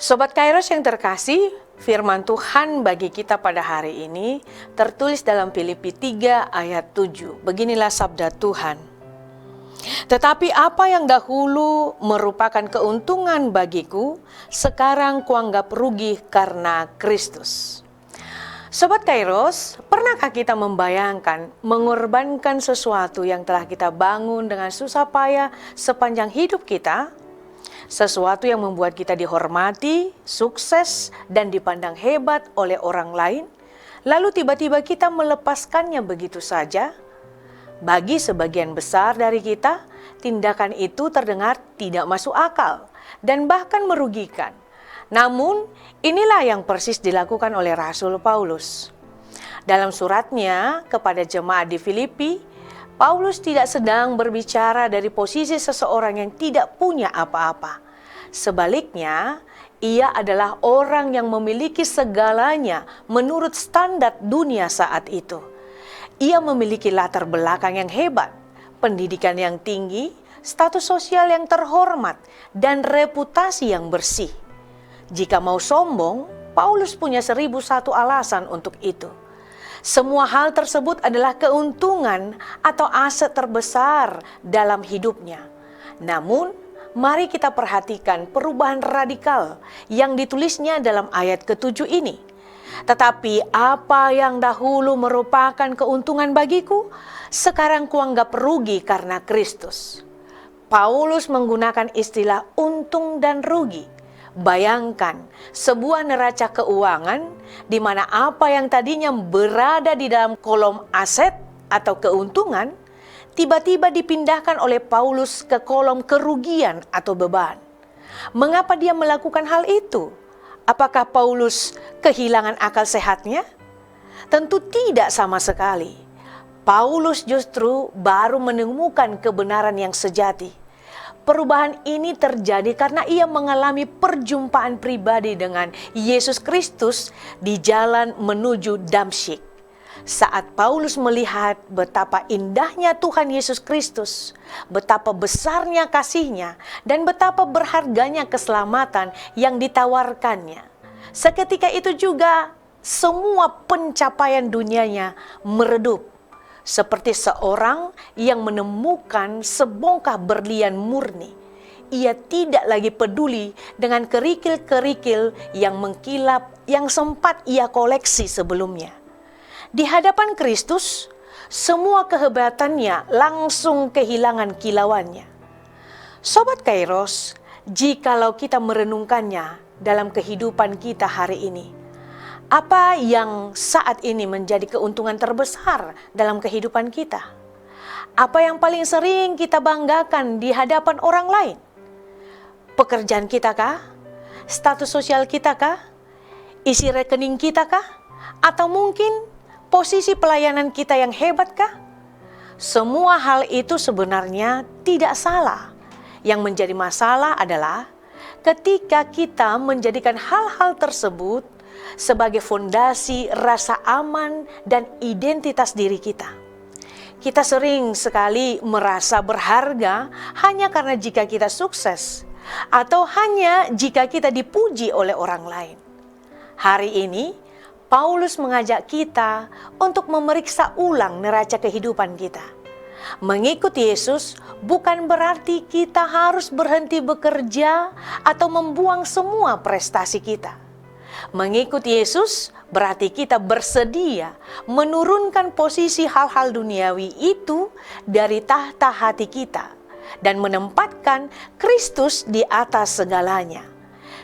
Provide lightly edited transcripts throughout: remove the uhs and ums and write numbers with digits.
Sobat Kairos yang terkasih, firman Tuhan bagi kita pada hari ini tertulis dalam Filipi 3 ayat 7. Beginilah sabda Tuhan. Tetapi apa yang dahulu merupakan keuntungan bagiku, sekarang kuanggap rugi karena Kristus. Sobat Kairos, pernahkah kita membayangkan mengorbankan sesuatu yang telah kita bangun dengan susah payah sepanjang hidup kita? Sesuatu yang membuat kita dihormati, sukses, dan dipandang hebat oleh orang lain, lalu tiba-tiba kita melepaskannya begitu saja? Bagi sebagian besar dari kita, tindakan itu terdengar tidak masuk akal dan bahkan merugikan. Namun, inilah yang persis dilakukan oleh Rasul Paulus. Dalam suratnya kepada jemaat di Filipi, Paulus tidak sedang berbicara dari posisi seseorang yang tidak punya apa-apa. Sebaliknya, ia adalah orang yang memiliki segalanya menurut standar dunia saat itu. Ia memiliki latar belakang yang hebat, pendidikan yang tinggi, status sosial yang terhormat, dan reputasi yang bersih. Jika mau sombong, Paulus punya 1001 alasan untuk itu. Semua hal tersebut adalah keuntungan atau aset terbesar dalam hidupnya. Namun, mari kita perhatikan perubahan radikal yang ditulisnya dalam ayat ke-7 ini. Tetapi apa yang dahulu merupakan keuntungan bagiku, sekarang kuanggap rugi karena Kristus. Paulus menggunakan istilah untung dan rugi. Bayangkan sebuah neraca keuangan di mana apa yang tadinya berada di dalam kolom aset atau keuntungan tiba-tiba dipindahkan oleh Paulus ke kolom kerugian atau beban. Mengapa dia melakukan hal itu? Apakah Paulus kehilangan akal sehatnya? Tentu tidak sama sekali. Paulus justru baru menemukan kebenaran yang sejati. Perubahan ini terjadi karena ia mengalami perjumpaan pribadi dengan Yesus Kristus di jalan menuju Damsyik. Saat Paulus melihat betapa indahnya Tuhan Yesus Kristus, betapa besarnya kasih-Nya, dan betapa berharganya keselamatan yang ditawarkannya. Seketika itu juga semua pencapaian dunianya meredup. Seperti seorang yang menemukan sebongkah berlian murni. Ia tidak lagi peduli dengan kerikil-kerikil yang mengkilap yang sempat ia koleksi sebelumnya. Di hadapan Kristus, semua kehebatannya langsung kehilangan kilauannya. Sobat Kairos, jikalau kita merenungkannya dalam kehidupan kita hari ini, apa yang saat ini menjadi keuntungan terbesar dalam kehidupan kita? Apa yang paling sering kita banggakan di hadapan orang lain? Pekerjaan kita kah? Status sosial kita kah? Isi rekening kita kah? Atau mungkin posisi pelayanan kita yang hebat kah? Semua hal itu sebenarnya tidak salah. Yang menjadi masalah adalah ketika kita menjadikan hal-hal tersebut sebagai fondasi rasa aman dan identitas diri kita. Kita sering sekali merasa berharga hanya karena jika kita sukses atau hanya jika kita dipuji oleh orang lain. Hari ini, Paulus mengajak kita untuk memeriksa ulang neraca kehidupan kita. Mengikuti Yesus bukan berarti kita harus berhenti bekerja atau membuang semua prestasi kita. Mengikuti Yesus berarti kita bersedia menurunkan posisi hal-hal duniawi itu dari tahta hati kita dan menempatkan Kristus di atas segalanya.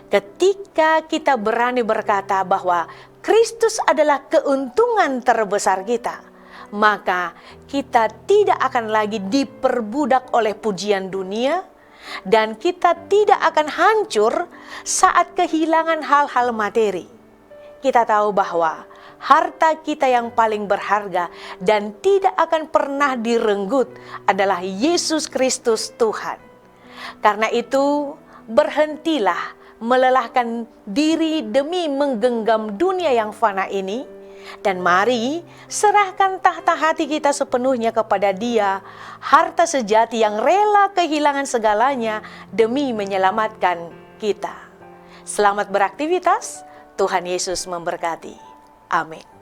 Ketika kita berani berkata bahwa Kristus adalah keuntungan terbesar kita, maka kita tidak akan lagi diperbudak oleh pujian dunia, dan kita tidak akan hancur saat kehilangan hal-hal materi. Kita tahu bahwa harta kita yang paling berharga dan tidak akan pernah direnggut adalah Yesus Kristus Tuhan. Karena itu, berhentilah melelahkan diri demi menggenggam dunia yang fana ini, dan mari serahkan tahta hati kita sepenuhnya kepada Dia, harta sejati yang rela kehilangan segalanya demi menyelamatkan kita. Selamat beraktivitas, Tuhan Yesus memberkati. Amin.